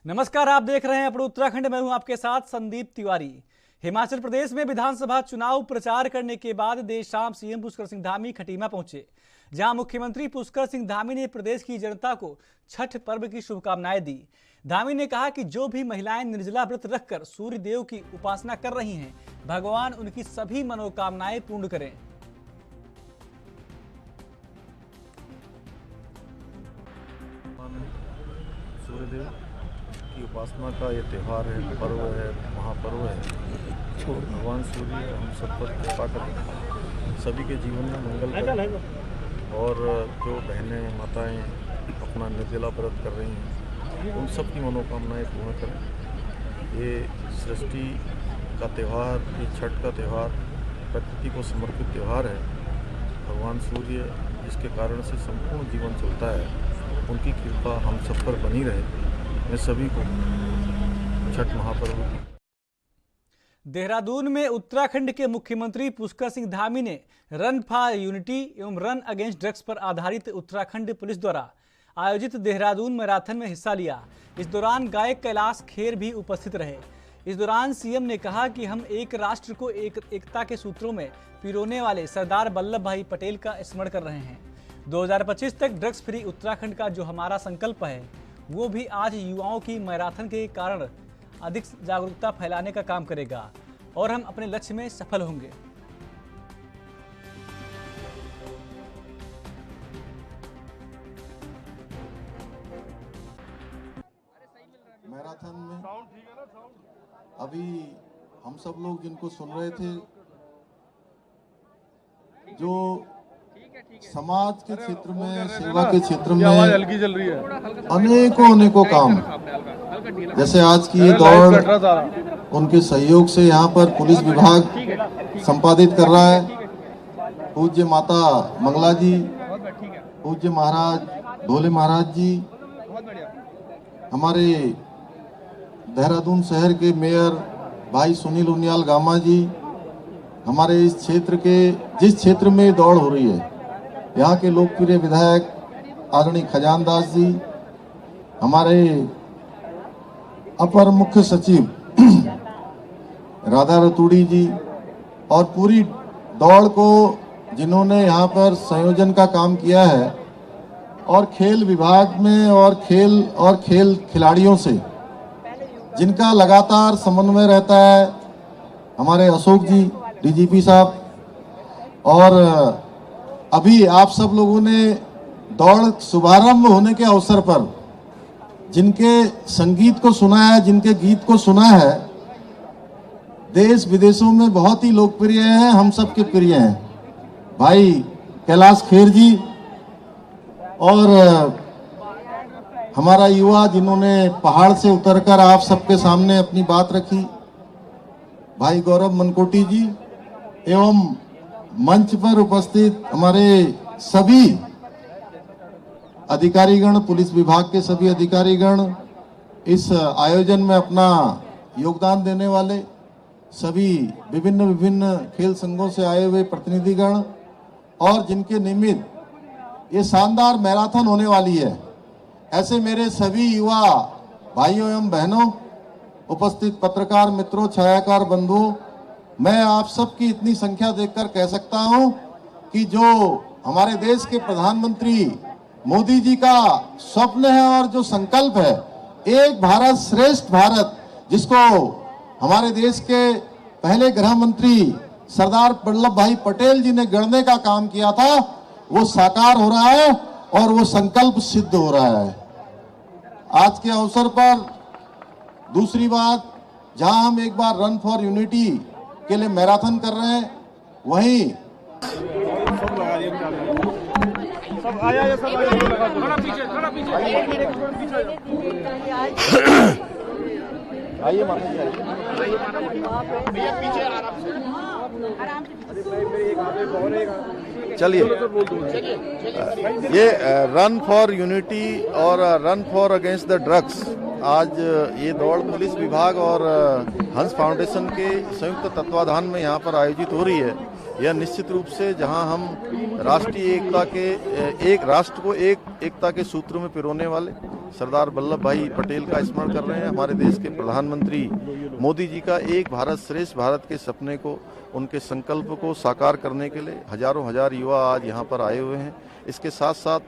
नमस्कार, आप देख रहे हैं अपने उत्तराखंड में। हूं आपके साथ संदीप तिवारी। हिमाचल प्रदेश में विधानसभा चुनाव प्रचार करने के बाद देर शाम सीएम पुष्कर सिंह धामी खटीमा पहुंचे, जहां मुख्यमंत्री पुष्कर सिंह धामी ने प्रदेश की जनता को छठ पर्व की शुभकामनाएं दी। धामी ने कहा कि जो भी महिलाएं निर्जला व्रत रखकर सूर्य देव की उपासना कर रही हैं, भगवान उनकी सभी मनोकामनाएं पूर्ण करें। सूर्यदेव की उपासना का ये त्यौहार है, पर्व है, महापर्व है। भगवान सूर्य हम सब पर कृपा करें, सभी के जीवन में मंगल करें और जो बहनें माताएं अपना निर्जला व्रत कर रही हैं उन सब की मनोकामनाएं पूर्ण करें। ये सृष्टि का त्यौहार, ये छठ का त्यौहार प्रकृति को समर्पित त्यौहार है। भगवान सूर्य जिसके कारण से संपूर्ण जीवन चलता है, उनकी कृपा हम सब पर बनी रहे। मैं सभी को छठ महापर्व की। देहरादून में उत्तराखंड के मुख्यमंत्री पुष्कर सिंह धामी ने रन फॉर यूनिटी एवं रन अगेंस्ट ड्रग्स पर आधारित उत्तराखंड पुलिस द्वारा आयोजित देहरादून मैराथन में हिस्सा लिया। इस दौरान गायक कैलाश खेर भी उपस्थित रहे। इस दौरान सीएम ने कहा कि हम एक राष्ट्र को एकता के सूत्रों में पिरोने वाले सरदार वल्लभ भाई पटेल का स्मरण कर रहे हैं। 2025 तक ड्रग्स फ्री उत्तराखंड का जो हमारा संकल्प है, वो भी आज युवाओं की मैराथन के कारण अधिक जागरूकता फैलाने का काम करेगा और हम अपने लक्ष्य में सफल होंगे। मैराथन में अभी हम सब लोग जिनको सुन रहे थे, जो समाज के क्षेत्र में, सेवा के क्षेत्र में अनेकों काम, जैसे आज की ये दौड़ उनके सहयोग से यहाँ पर पुलिस विभाग संपादित कर रहा है। पूज्य माता मंगला जी, पूज्य महाराज भोले महाराज जी, हमारे देहरादून शहर के मेयर भाई सुनील उनियाल गामा जी, हमारे इस क्षेत्र के, जिस क्षेत्र में दौड़ हो रही है, यहाँ के लोकप्रिय विधायक आदरणीय खजान दास जी, हमारे अपर मुख्य सचिव राधा रतूड़ी जी, और पूरी दौड़ को जिन्होंने यहाँ पर संयोजन का काम किया है, और खेल विभाग में और खेल खिलाड़ियों से जिनका लगातार समन्वय रहता है, हमारे अशोक जी डीजीपी साहब, और अभी आप सब लोगों ने दौड़ शुभारंभ होने के अवसर पर जिनके संगीत को सुना है, जिनके गीत को सुना है, देश विदेशों में बहुत ही लोकप्रिय है, हम सबके प्रिय हैं, भाई कैलाश खेर जी, और हमारा युवा जिन्होंने पहाड़ से उतरकर आप सबके सामने अपनी बात रखी, भाई गौरव मनकोटी जी, एवं मंच पर उपस्थित हमारे सभी अधिकारीगण, पुलिस विभाग के सभी अधिकारीगण, इस आयोजन में अपना योगदान देने वाले सभी विभिन्न खेल संघों से आए हुए प्रतिनिधिगण, और जिनके निमित्त ये शानदार मैराथन होने वाली है, ऐसे मेरे सभी युवा भाइयों एवं बहनों, उपस्थित पत्रकार मित्रों, छायाकार बंधुओं, मैं आप सबकी इतनी संख्या देखकर कह सकता हूं कि जो हमारे देश के प्रधानमंत्री मोदी जी का स्वप्न है और जो संकल्प है, एक भारत श्रेष्ठ भारत, जिसको हमारे देश के पहले गृह मंत्री सरदार वल्लभ भाई पटेल जी ने गढ़ने का काम किया था, वो साकार हो रहा है और वो संकल्प सिद्ध हो रहा है। आज के अवसर पर दूसरी बात, जहां हम एक बार रन फॉर यूनिटी के लिए मैराथन कर रहे हैं, वहीं चलिए, ये रन फॉर यूनिटी और run for against the drugs, आज ये दौड़ पुलिस विभाग और हंस फाउंडेशन के संयुक्त तत्वाधान में यहाँ पर आयोजित हो रही है। यह निश्चित रूप से जहां हम राष्ट्रीय एकता के एक राष्ट्र को एकता के सूत्रों में पिरोने वाले सरदार वल्लभ भाई पटेल का स्मरण कर रहे हैं, हमारे देश के प्रधानमंत्री मोदी जी का एक भारत श्रेष्ठ भारत के सपने को, उनके संकल्प को साकार करने के लिए हजारों हजार युवा आज यहाँ पर आए हुए हैं। इसके साथ साथ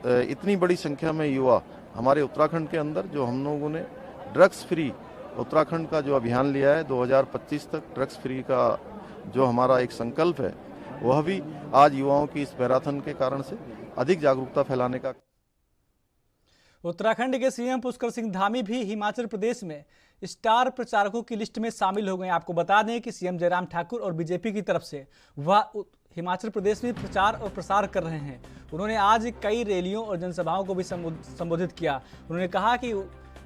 इतनी बड़ी संख्या में युवा हमारे उत्तराखंड के अंदर, जो हम लोगों ने ड्रग्स फ्री उत्तराखंड का जो अभियान लिया है 2025 तक ड्रग्स फ्री का जो हमारा एक संकल्प है, वह भी आज युवाओं की इस मैराथन के कारण से अधिक जागरूकता फैलाने का। उत्तराखंड के सीएम पुष्कर सिंह धामी भी हिमाचल प्रदेश में स्टार प्रचारकों की लिस्ट में शामिल हो गए। आपको बता दें कि सीएम जयराम ठाकुर और बीजेपी की तरफ से वह हिमाचल प्रदेश में प्रचार और प्रसार कर रहे हैं। उन्होंने आज कई रैलियों और जनसभाओं को भी संबोधित किया। उन्होंने कहा कि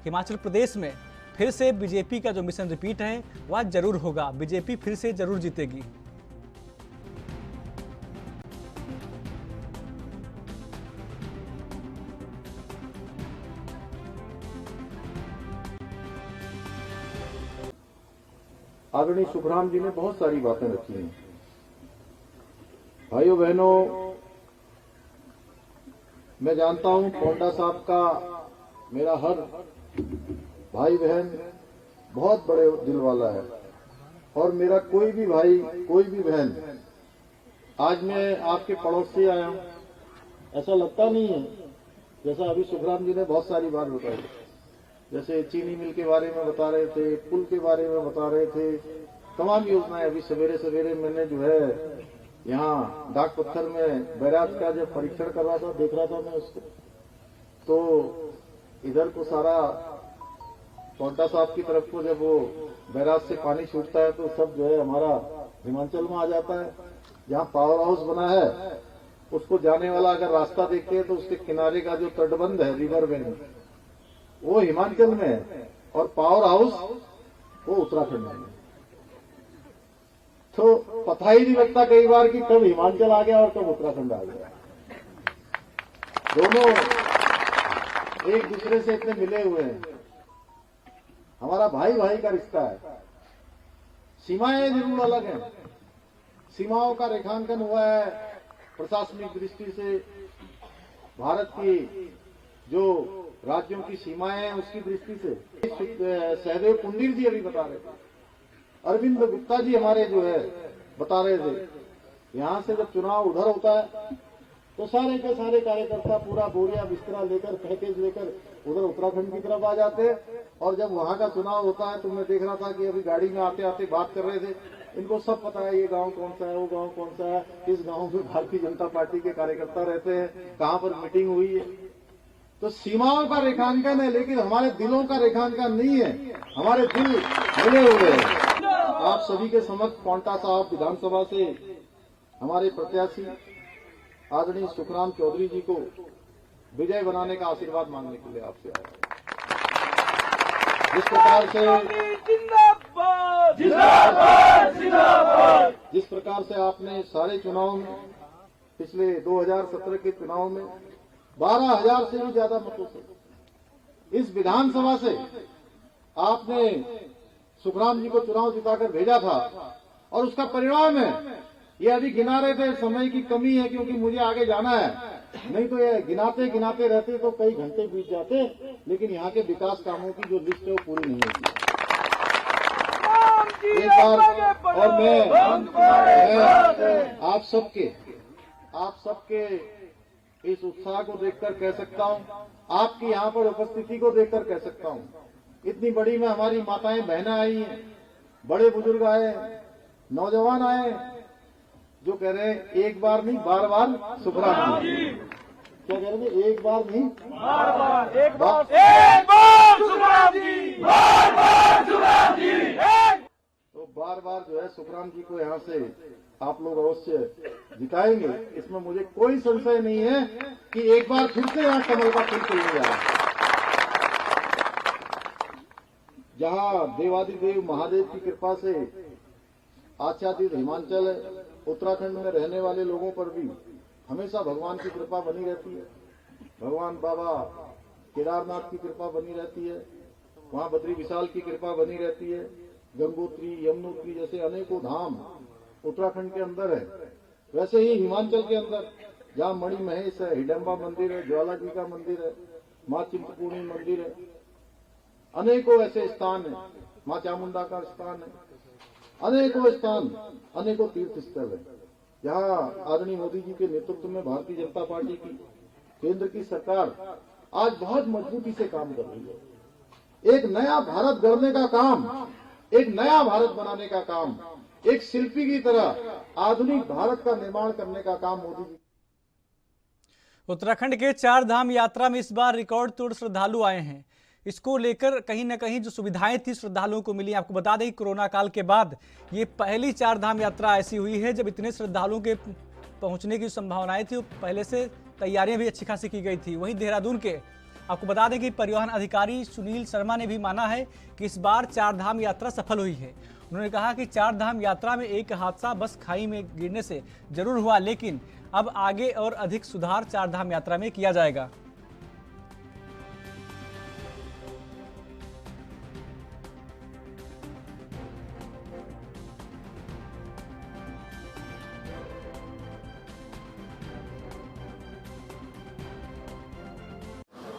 हिमाचल प्रदेश में फिर से बीजेपी का जो मिशन रिपीट है वह जरूर होगा, बीजेपी फिर से जरूर जीतेगी। आदरणीय सुखराम जी ने बहुत सारी बातें रखी हैं। भाइयों बहनों, मैं जानता हूं पोंटा साहब का मेरा हर भाई बहन बहुत बड़े दिल वाला है, और मेरा कोई भी भाई कोई भी बहन, आज मैं आपके पड़ोस से आया हूं, ऐसा लगता नहीं है जैसा अभी सुखराम जी ने बहुत सारी बात बताई। जैसे चीनी मिल के बारे में बता रहे थे, पुल के बारे में बता रहे थे, तमाम योजनाएं। अभी सवेरे सवेरे मैंने जो है यहाँ डाक पत्थर में बैराज का जब परीक्षण कर रहा था, देख रहा था मैं उसको, तो इधर को सारा पोंटा साहब की तरफ को जब वो बैराज से पानी छूटता है तो सब जो है हमारा हिमाचल में आ जाता है। जहाँ पावर हाउस बना है उसको जाने वाला अगर रास्ता देखते हैं तो उसके किनारे का जो तटबंध है रिवर बैंक, वो हिमाचल में है, और पावर हाउस वो उत्तराखंड में है। तो पता ही नहीं लगता कई बार कि कब हिमाचल आ गया और कब उत्तराखंड आ गया। दोनों एक दूसरे से इतने मिले हुए हैं, हमारा भाई भाई का रिश्ता है। सीमाएं जरूर अलग हैं, सीमाओं का रेखांकन हुआ है प्रशासनिक दृष्टि से। भारत की जो राज्यों की सीमाएं हैं उसकी दृष्टि से सहदेव पुंडीर जी अभी बता रहे थे, अरविंद गुप्ता जी हमारे जो है बता रहे थे, यहाँ से जब चुनाव उधर होता है तो सारे के सारे कार्यकर्ता पूरा बोरिया बिस्तरा लेकर पैकेज लेकर उधर उत्तराखंड की तरफ आ जाते हैं, और जब वहां का चुनाव होता है तो मैं देख रहा था कि अभी गाड़ी में आते आते बात कर रहे थे, इनको सब पता है ये गांव कौन सा है, वो गांव कौन सा है, इस गांव में भारतीय जनता पार्टी के कार्यकर्ता रहते हैं, कहां पर मीटिंग हुई है। तो सीमाओं का रेखांकन है, लेकिन हमारे दिलों का रेखांकन नहीं है, हमारे दिल मिले हुए हैं। आप सभी के समक्ष पोंटा साहब विधानसभा से हमारे प्रत्याशी आदरणीय सुखराम चौधरी जी को विजय बनाने का आशीर्वाद मांगने के लिए आपसे आया। जिस प्रकार से आपने सारे चुनाव में, पिछले 2017 के चुनाव में 12,000 से भी ज्यादा मतों से इस विधानसभा से आपने सुखराम जी को चुनाव जिताकर भेजा था, और उसका परिणाम है ये अभी गिना रहे थे। समय की कमी है क्योंकि मुझे आगे जाना है, नहीं तो ये गिनाते गिनाते रहते तो कई घंटे बीत जाते, लेकिन यहाँ के विकास कामों की जो लिस्ट है वो पूरी नहीं होती। एक बार और मैं आप सबके इस उत्साह को देखकर कह सकता हूँ, आपकी यहाँ पर उपस्थिति को देखकर कह सकता हूँ, इतनी बड़ी में हमारी माताएं बहनें आई हैं, बड़े बुजुर्ग आए, नौजवान आए, जो कह रहे हैं एक बार नहीं बार बार सुखराम जी। क्या कह रहे हैं? एक बार नहीं बार बार, एक बार सुखराम जी, बार बार सुखराम जी। तो बार बार जो है सुखराम जी को यहाँ से आप लोग अवश्य जिताएंगे, इसमें मुझे कोई संशय नहीं है कि एक बार फिर से यहाँ कमल का फूल खिलने जा रहा है। जहाँ देवादिदेव महादेव की कृपा से आच्छादित हिमाचल है, उत्तराखंड में रहने वाले लोगों पर भी हमेशा भगवान की कृपा बनी रहती है। भगवान बाबा केदारनाथ की कृपा बनी रहती है, वहाँ बद्री विशाल की कृपा बनी रहती है, गंगोत्री यमुनोत्री जैसे अनेकों धाम उत्तराखंड के अंदर है, वैसे ही हिमाचल के अंदर जहाँ मणि महेश है, हिडम्बा मंदिर है, ज्वाला जी का मंदिर है, माँ चिंतपूर्णी मंदिर है, अनेकों ऐसे स्थान है, माँ चामुंडा का स्थान है, अनेकों स्थान, अनेकों तीर्थ स्थल है, जहाँ आदरणीय मोदी जी के नेतृत्व में भारतीय जनता पार्टी की केंद्र की सरकार आज बहुत मजबूती से काम कर रही है। एक नया भारत गढ़ने का काम, एक नया भारत बनाने का काम, एक शिल्पी की तरह आधुनिक भारत का निर्माण करने का काम मोदी जी। उत्तराखंड के 4 धाम यात्रा में इस बार रिकॉर्ड तोड़ श्रद्धालु आए हैं। इसको लेकर कहीं ना कहीं जो सुविधाएं थी श्रद्धालुओं को मिली। आपको बता दें कोरोना काल के बाद ये पहली 4 धाम यात्रा ऐसी हुई है जब इतने श्रद्धालुओं के पहुंचने की संभावनाएं थी। पहले से तैयारियां भी अच्छी खासी की गई थी। वहीं देहरादून के आपको बता दें कि परिवहन अधिकारी सुनील शर्मा ने भी माना है कि इस बार 4 धाम यात्रा सफल हुई है। उन्होंने कहा कि 4 धाम यात्रा में एक हादसा बस खाई में गिरने से जरूर हुआ, लेकिन अब आगे और अधिक सुधार 4 धाम यात्रा में किया जाएगा।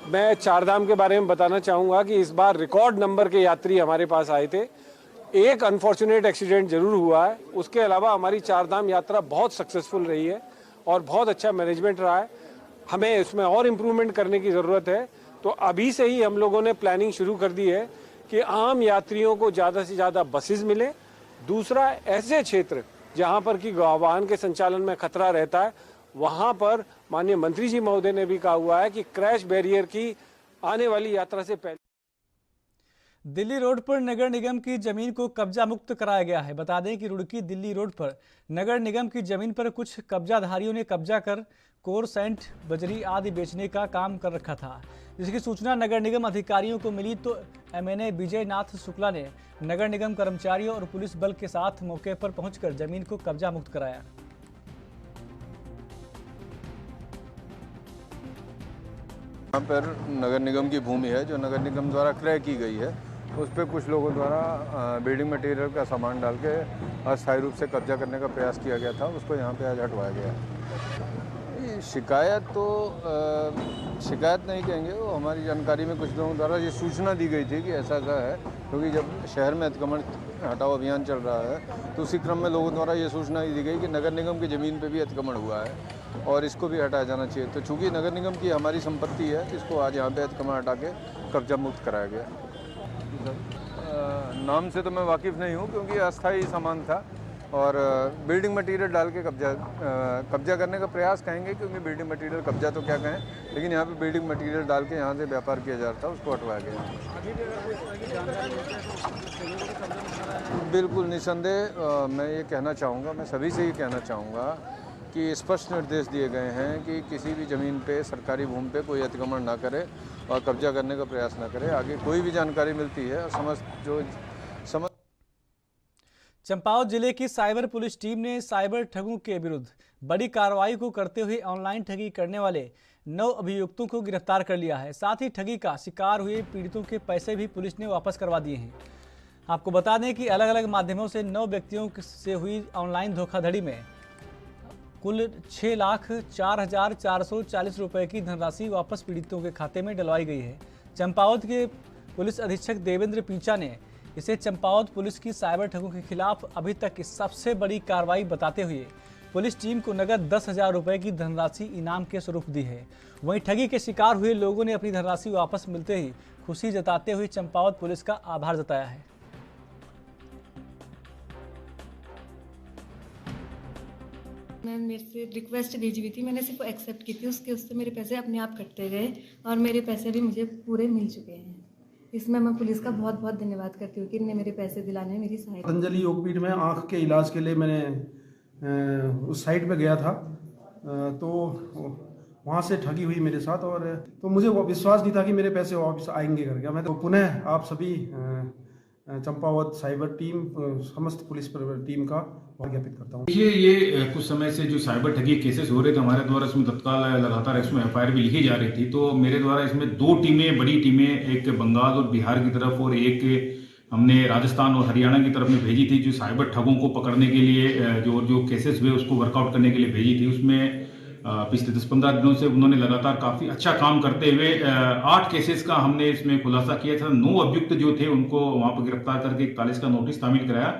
मैं 4 धाम के बारे में बताना चाहूँगा कि इस बार रिकॉर्ड नंबर के यात्री हमारे पास आए थे। एक अनफॉर्चुनेट एक्सीडेंट जरूर हुआ है, उसके अलावा हमारी 4 धाम यात्रा बहुत सक्सेसफुल रही है और बहुत अच्छा मैनेजमेंट रहा है। हमें इसमें और इम्प्रूवमेंट करने की ज़रूरत है, तो अभी से ही हम लोगों ने प्लानिंग शुरू कर दी है कि आम यात्रियों को ज़्यादा से ज़्यादा बसेज मिले। दूसरा, ऐसे क्षेत्र जहाँ पर कि वाहन के संचालन में खतरा रहता है, वहां पर माननीय मंत्री जी महोदय ने भी कहा हुआ है कि क्रैश बैरियर की आने वाली यात्रा से पहले दिल्ली रोड पर नगर निगम की जमीन को कब्जा मुक्त कराया गया है। बता दें कि रुड़की दिल्ली रोड पर नगर निगम की जमीन पर कुछ कब्जाधारियों ने कब्जा कर कोर सेंट बजरी आदि बेचने का काम कर रखा था। जिसकी सूचना नगर निगम अधिकारियों को मिली तो MNA विजय नाथ शुक्ला ने नगर निगम कर्मचारियों और पुलिस बल के साथ मौके पर पहुंचकर जमीन को कब्जा मुक्त कराया। यहाँ पर नगर निगम की भूमि है जो नगर निगम द्वारा क्रय की गई है। उस पर कुछ लोगों द्वारा बिल्डिंग मटेरियल का सामान डाल के अस्थायी रूप से कब्जा करने का प्रयास किया गया था। उसको यहाँ पे आज हटवाया गया। ये शिकायत नहीं कहेंगे, वो हमारी जानकारी में कुछ लोगों द्वारा ये सूचना दी गई थी कि ऐसा ऐसा है, क्योंकि जब शहर में अतिक्रमण हटाओ अभियान चल रहा है तो उसी क्रम में लोगों द्वारा ये सूचना दी गई कि नगर निगम की ज़मीन पे भी अतिक्रमण हुआ है और इसको भी हटाया जाना चाहिए। तो चूँकि नगर निगम की हमारी संपत्ति है, इसको आज यहाँ पे अतिक्रमण हटा के कब्जा मुक्त कराया गया। नाम से तो मैं वाकिफ़ नहीं हूँ, क्योंकि अस्थायी सामान था और बिल्डिंग मटेरियल डाल के कब्जा करने का प्रयास कहेंगे, क्योंकि बिल्डिंग मटेरियल कब्जा तो क्या कहें, लेकिन यहाँ पे बिल्डिंग मटेरियल डाल के यहाँ से व्यापार किया जा रहा था, उसको हटवाया गया। बिल्कुल निसंदेह मैं ये कहना चाहूँगा, मैं सभी से ये कहना चाहूँगा कि स्पष्ट निर्देश दिए गए हैं कि किसी भी ज़मीन पे, सरकारी भूमि पे कोई अतिक्रमण ना करे और कब्जा करने का प्रयास ना करे। आगे कोई भी जानकारी मिलती है और चंपावत जिले की साइबर पुलिस टीम ने साइबर ठगों के विरुद्ध बड़ी कार्रवाई को करते हुए ऑनलाइन ठगी करने वाले 9 अभियुक्तों को गिरफ्तार कर लिया है। साथ ही ठगी का शिकार हुए पीड़ितों के पैसे भी पुलिस ने वापस करवा दिए हैं। आपको बता दें कि अलग अलग माध्यमों से 9 व्यक्तियों से हुई ऑनलाइन धोखाधड़ी में कुल 6,04,440 रुपये की धनराशि वापस पीड़ितों के खाते में डलवाई गई है। चंपावत के पुलिस अधीक्षक देवेंद्र पींचा ने इसे चंपावत पुलिस की साइबर ठगों के खिलाफ अभी तक की सबसे बड़ी कार्रवाई बताते हुए पुलिस टीम को नगद 10,000 रुपये की धनराशि इनाम के स्वरूप दी है। वहीं ठगी के शिकार हुए लोगों ने अपनी धनराशि वापस मिलते ही खुशी जताते हुए चंपावत पुलिस का आभार जताया है। मैंने मेरे से रिक्वेस्ट भेजी हुई थी, मैंने सिर्फ एक्सेप्ट की थी, उससे मेरे पैसे अपने आप कटते गए और मेरे पैसे भी मुझे पूरे मिल चुके हैं। इसमें मैं पुलिस का बहुत बहुत धन्यवाद करती हूँ कि इन्हें मेरे पैसे दिलाने में मेरी सहायता। पतंजलि योगपीठ में आँख के इलाज के लिए मैंने उस साइट पे गया था, तो वहाँ से ठगी हुई मेरे साथ और तो मुझे वो विश्वास नहीं था कि मेरे पैसे वापस आएंगे करके। मैं तो पुनः आप सभी चंपावत साइबर टीम, समस्त पुलिस टीम का ज्ञापित करता हूँ। देखिए, ये कुछ समय से जो साइबर ठगी केसेस हो रहे थे हमारे द्वारा, इसमें तत्काल लगातार इसमें FIR भी लिखी जा रही थी। तो मेरे द्वारा इसमें 2 टीमें, बड़ी टीमें, एक बंगाल और बिहार की तरफ और एक हमने राजस्थान और हरियाणा की तरफ में भेजी थी, जो साइबर ठगों को पकड़ने के लिए जो केसेस हुए उसको वर्कआउट करने के लिए भेजी थी। उसमें पिछले 10-15 दिनों से उन्होंने लगातार काफ़ी अच्छा काम करते हुए 8 केसेस का हमने इसमें खुलासा किया था। 9 अभियुक्त जो थे उनको वहाँ पर गिरफ्तार करके 41 का नोटिस तामील कराया,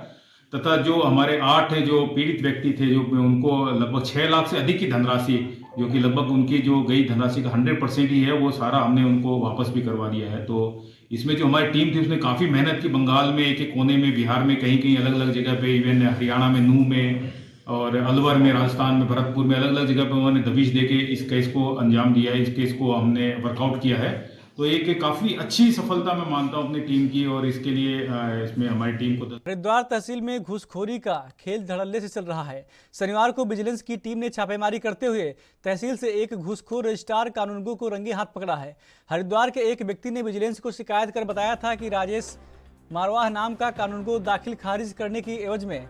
तथा जो हमारे 8 जो पीड़ित व्यक्ति थे, जो उनको लगभग 6 लाख से अधिक की धनराशि, जो कि लगभग उनकी जो गई धनराशि का 100% ही है, वो सारा हमने उनको वापस भी करवा दिया है। तो इसमें जो हमारी टीम थी उसने काफ़ी मेहनत की। बंगाल में एक कोने में, बिहार में कहीं कहीं अलग अलग जगह पे, इवन हरियाणा में नूह में और अलवर में, राजस्थान में भरतपुर में, अलग अलग जगह पे उन्होंने दबिश देके इस केस को अंजाम दिया है। इस केस को हमने वर्कआउट किया है। तो एक काफ़ी अच्छी सफलता मैं मानता हूँ अपनी टीम की, और इसके लिए इसमें हमारी टीम को हरिद्वार तहसील में घूसखोरी का खेल धड़ल्ले से चल रहा है। शनिवार को विजिलेंस की टीम ने छापेमारी करते हुए तहसील से एक घूसखोर रजिस्ट्रार कानूनगो को रंगे हाथ पकड़ा है। हरिद्वार के एक व्यक्ति ने विजिलेंस को शिकायत कर बताया था कि राजेश मारवाह नाम का कानूनगो दाखिल खारिज करने की एवज में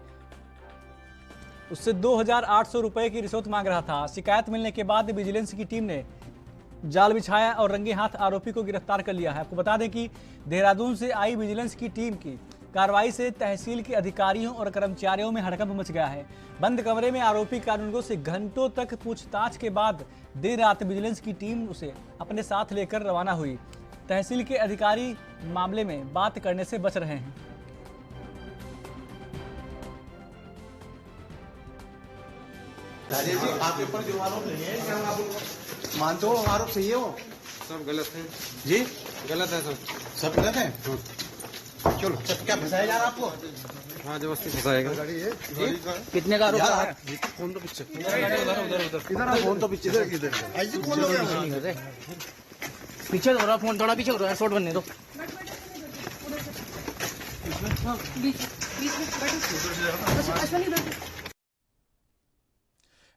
उससे 2,800 रुपए की रिश्वत मांग रहा था। शिकायत मिलने के बाद विजिलेंस की टीम ने जाल बिछाया और रंगे हाथ आरोपी को गिरफ्तार कर लिया है। आपको बता दें कि देहरादून से आई विजिलेंस की टीम की कार्रवाई से तहसील के अधिकारियों और कर्मचारियों में हड़कंप मच गया है। बंद कमरे में आरोपी कानूनगो से घंटों तक पूछताछ के बाद देर रात विजिलेंस की टीम उसे अपने साथ लेकर रवाना हुई। तहसील के अधिकारी मामले में बात करने से बच रहे हैं। राजेश जी, आपके ऊपर जो आरोप नहीं है, क्या आप मानते हो आरोप सही है? वो सब गलत है जी, गलत है सब गलत है। चलो, क्या फंसाया जा रहा है आपको? हाँ, जबरदस्ती फंसाएगा। कितने का आरोप है? फोन तो पीछे, इधर फोन तो पीछे, पीछे हो रहा फोन, थोड़ा पीछे हो रहा है, शॉर्ट बनने दो।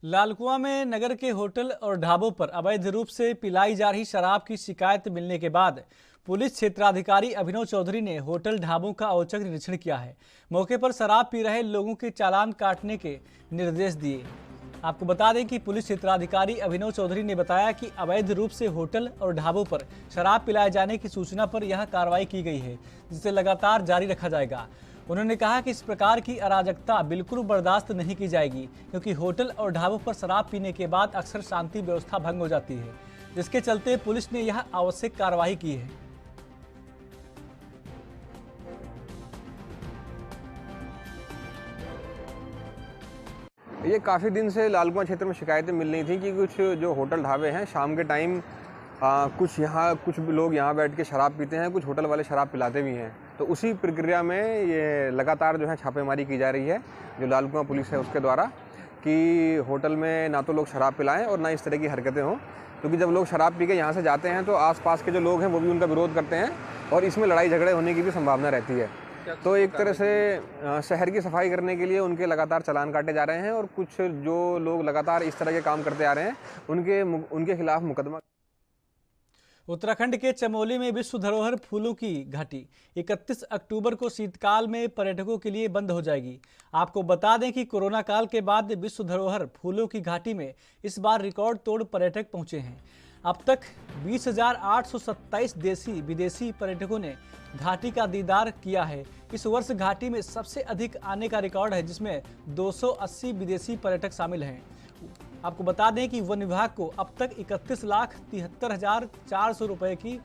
लालकुआं में नगर के होटल और ढाबों पर अवैध रूप से पिलाई जा रही शराब की शिकायत मिलने के बाद पुलिस क्षेत्राधिकारी अभिनव चौधरी ने होटल ढाबों का औचक निरीक्षण किया है। मौके पर शराब पी रहे लोगों के चालान काटने के निर्देश दिए। आपको बता दें कि पुलिस क्षेत्राधिकारी अभिनव चौधरी ने बताया कि अवैध रूप से होटल और ढाबों पर शराब पिलाए जाने की सूचना पर यह कार्रवाई की गई है, जिसे लगातार जारी रखा जाएगा। उन्होंने कहा कि इस प्रकार की अराजकता बिल्कुल बर्दाश्त नहीं की जाएगी, क्योंकि होटल और ढाबों पर शराब पीने के बाद अक्सर शांति व्यवस्था भंग हो जाती है, जिसके चलते पुलिस ने यह आवश्यक कार्रवाई की है। ये काफ़ी दिन से लालकुआं क्षेत्र में शिकायतें मिल रही थी कि कुछ जो होटल ढाबे हैं शाम के टाइम कुछ लोग यहाँ बैठ के शराब पीते हैं, कुछ होटल वाले शराब पिलाते भी हैं। तो उसी प्रक्रिया में ये लगातार जो है छापेमारी की जा रही है, जो लालकुआं पुलिस है उसके द्वारा, कि होटल में ना तो लोग शराब पिलाएं और ना इस तरह की हरकतें हों। क्योंकि जब लोग शराब पी के यहाँ से जाते हैं तो आसपास के जो लोग हैं वो भी उनका विरोध करते हैं और इसमें लड़ाई झगड़े होने की भी संभावना रहती है। तो एक तरह से शहर की सफाई करने के लिए उनके लगातार चालान काटे जा रहे हैं, और कुछ जो लोग लगातार इस तरह के काम करते आ रहे हैं उनके खिलाफ मुकदमा। उत्तराखंड के चमोली में विश्व धरोहर फूलों की घाटी 31 अक्टूबर को शीतकाल में पर्यटकों के लिए बंद हो जाएगी। आपको बता दें कि कोरोना काल के बाद विश्व धरोहर फूलों की घाटी में इस बार रिकॉर्ड तोड़ पर्यटक पहुंचे हैं। अब तक 20,827 देशी विदेशी पर्यटकों ने घाटी का दीदार किया है। इस वर्ष घाटी में सबसे अधिक आने का रिकॉर्ड है, जिसमें 280 विदेशी पर्यटक शामिल हैं। आपको बता दें कि वन विभाग को अब तक 31,73,400 रुपए की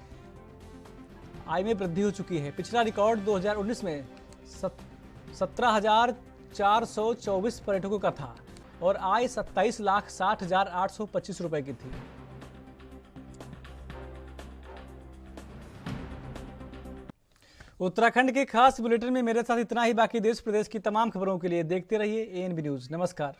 आय में वृद्धि हो चुकी है। पिछला रिकॉर्ड 2019 में 17,424 पर्यटकों का था और आय 27,60,825 रुपए की थी। उत्तराखंड के खास बुलेटिन में मेरे साथ इतना ही। बाकी देश प्रदेश की तमाम खबरों के लिए देखते रहिए ANB न्यूज़। नमस्कार।